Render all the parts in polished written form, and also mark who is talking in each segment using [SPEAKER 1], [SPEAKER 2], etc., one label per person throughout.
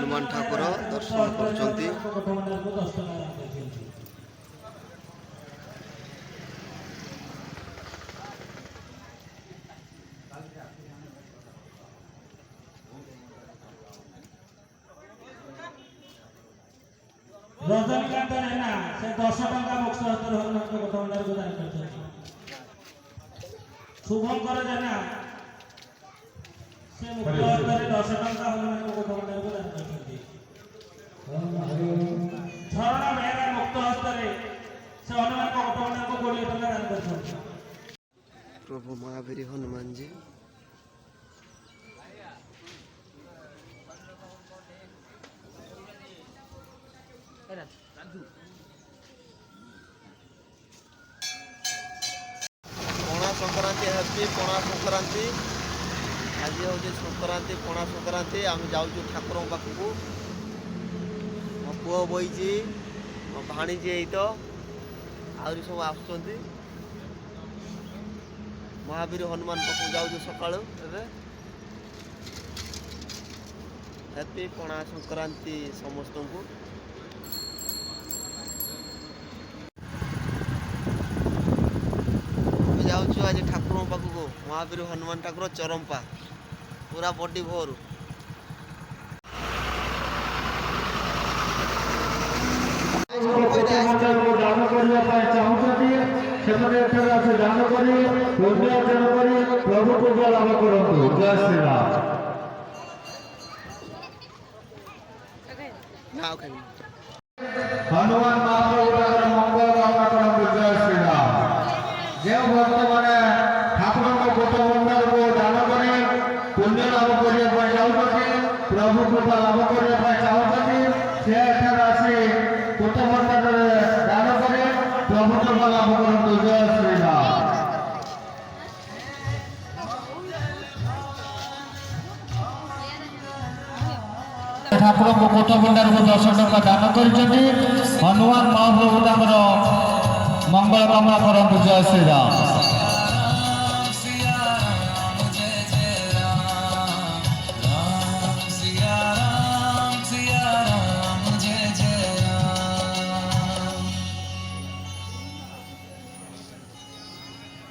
[SPEAKER 1] हनुमान ठाकुर दर्शन कर
[SPEAKER 2] रजनीकांत रैना से 10 टंका मुक्त हस्तर हनुमान को भंडार को दान करछन। शुभंकर जेना से मुक्त हस्तर 10 टंका हनुमान को भंडार को दान करछन। झरणा बेहरा मुक्त हस्तर से हनुमान को भंडार को 20 टंका दान करछन।
[SPEAKER 1] प्रभु महावीर हनुमान जी पणा संक्रांति हैप्पी पणा संक्रांति आज हूँ संक्रांति पणा संक्रांति आम जाऊँ ठाकुर पाखक मो पुओ बही मो भाणीजी यही तो आहरी सब आसुँच महावीर हनुमान पाखक जाऊँ सका हैप्पी पणा संक्रांति समस्त को जाऊँ आज ठाकुर पाखक महावीर हनुमान ठाकुर चरंपा पूरा बड़ी भोर
[SPEAKER 3] हनुमान महाप्रभु मंगल कामना करते जय श्री राम। जो भक्त मैंने ठाकुर को गोट मंडल को दान कर पुण्य लाभ करने चाहते प्रभु कृपा लाभ करने चाहते से आसी गोट मंडल दान कर प्रभु कृपा लाभ करते जय श्री राम। ठाकुर को गोट भंडार को 10 टंका दान कर हनुमान महाप्रभु मंगल कामना करते जय श्री राम।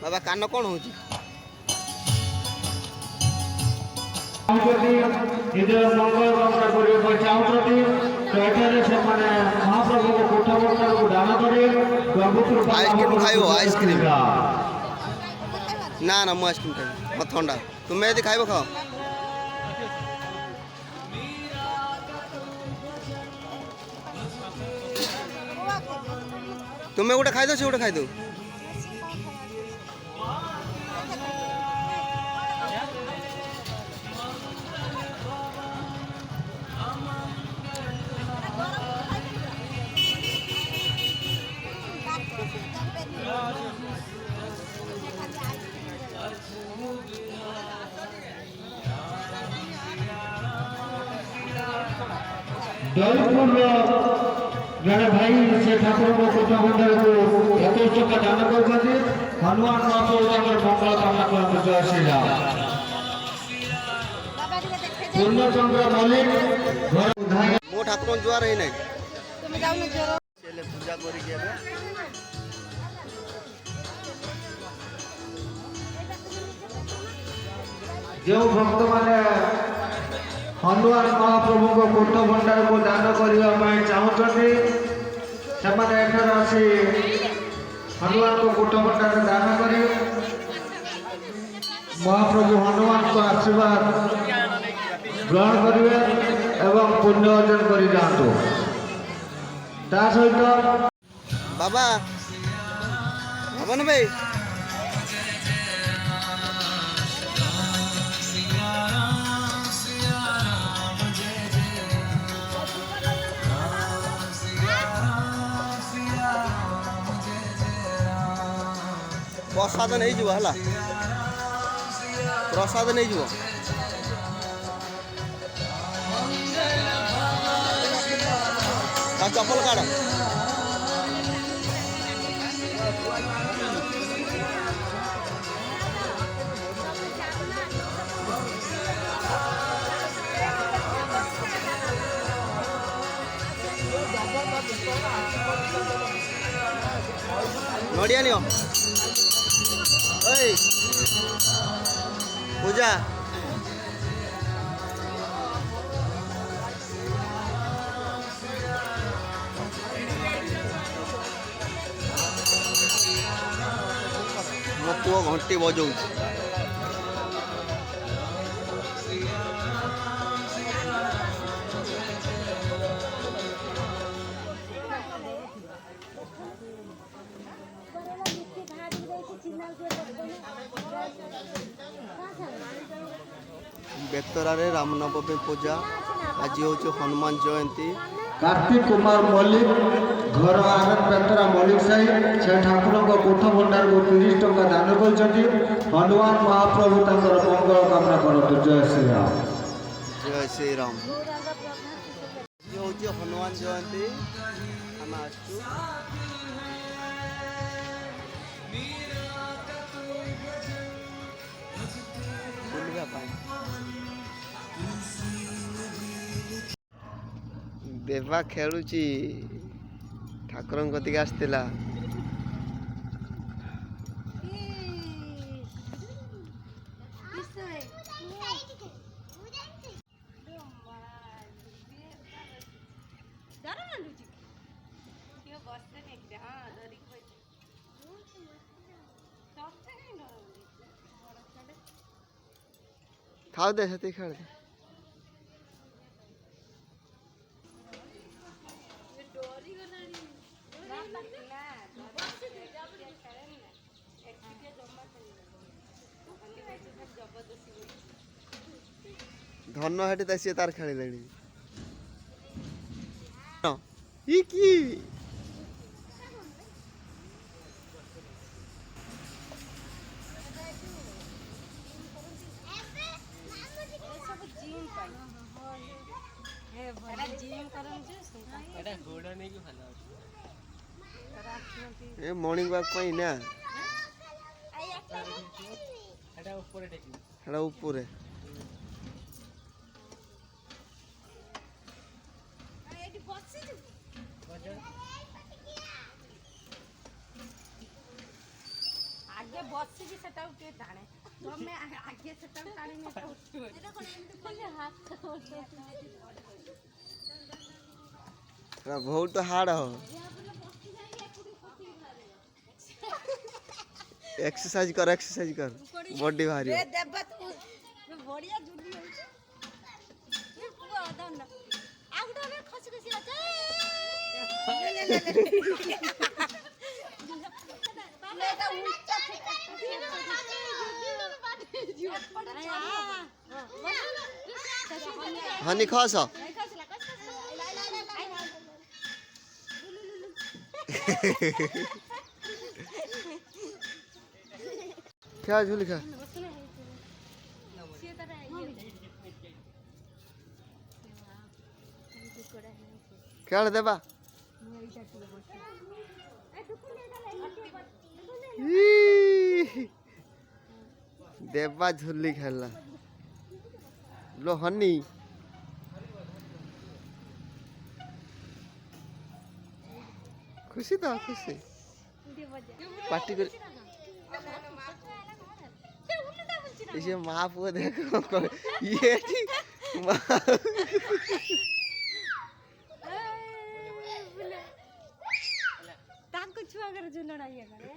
[SPEAKER 1] बाबा कान कौन हो
[SPEAKER 3] मंगल कामना करने चाहते तो ये महाप्रभु को गोट भंडार को दान कर
[SPEAKER 1] आइसक्रीम ना ना मुझे आइसक्रीम खाई मत थंडा तुम्हें यदि खाइब खाओ तुम्हें गोटे खाई दो से गोटे खाई दो
[SPEAKER 3] दौलतपुर जड़े भाई से ठाकुर को गोट भंडार को 21 टंका दान कर हनुमान महाप्रभु मंगल कामना करते जय श्री राम। पूर्णचंद्र मल्लिक
[SPEAKER 1] मो ठाकुर जुआर ही नहीं
[SPEAKER 4] तुम जाओ न जोर
[SPEAKER 1] चले पूजा करी
[SPEAKER 3] जो भक्त माने हनुमान महाप्रभु को गोट भंडार को दान करने चाहते आसी हनुमान को गोट भंडार दान कर महाप्रभु हनुमान को आशीर्वाद ग्रहण करेंगे एवं पुण्य अर्जन कर जातु सहित
[SPEAKER 1] बाबा भवन भाई प्रसाद नहीं जीव है प्रसाद नहीं जीव चप्पल काढ़ ନଡ଼ିଆ ନିଅ ଏଇ ପୂଜା ମୋ ପୁଅ ଘଣ୍ଟି ବଜଉଛି। ବେତରାରେ ରାମନବମୀ ପୂଜା ଆଜି ହେଉଛି ହନୁମାନ ଜୟନ୍ତୀ।
[SPEAKER 3] कार्तिक कुमार मल्लिक घर आनंद बेतरा मल्लिक साही से ठाकुर कोठ भंडार को 30 टंका दान कर हनुमान महाप्रभु मंगल कामना करते। जय श्री राम।
[SPEAKER 1] जय श्री राम। ये हूँ हनुमान जयंती आम आसु देवा खेलुची ठाकुर कतिक आसला खाओ दे सती खेल दे धन हेटी सी तार खेल कि मॉर्निंग वॉक ना ऊपर
[SPEAKER 4] आगे बसी भी सेटा के टाणे मैं आगे सेटा टाणे में तो एटा कोन एमती हाथ
[SPEAKER 1] बहुत हार्ड हो एक्सरसाइज कर बॉडी भारी
[SPEAKER 4] ए देबा तू बढ़िया जुली होछ ये पूरा आदन आगडा में खसी खसी आछे लेटा उच्च
[SPEAKER 1] हनी खस क्या झूली खा क्या देबा देबा झूली खेलना लो हनी खुशी तो खुशी पार्टी कर इसे माँ पुआ देखो ये
[SPEAKER 4] ताको छुआ कर झुलना ये करे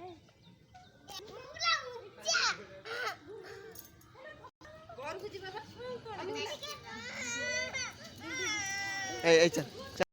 [SPEAKER 4] घर को जीवा
[SPEAKER 1] ए चल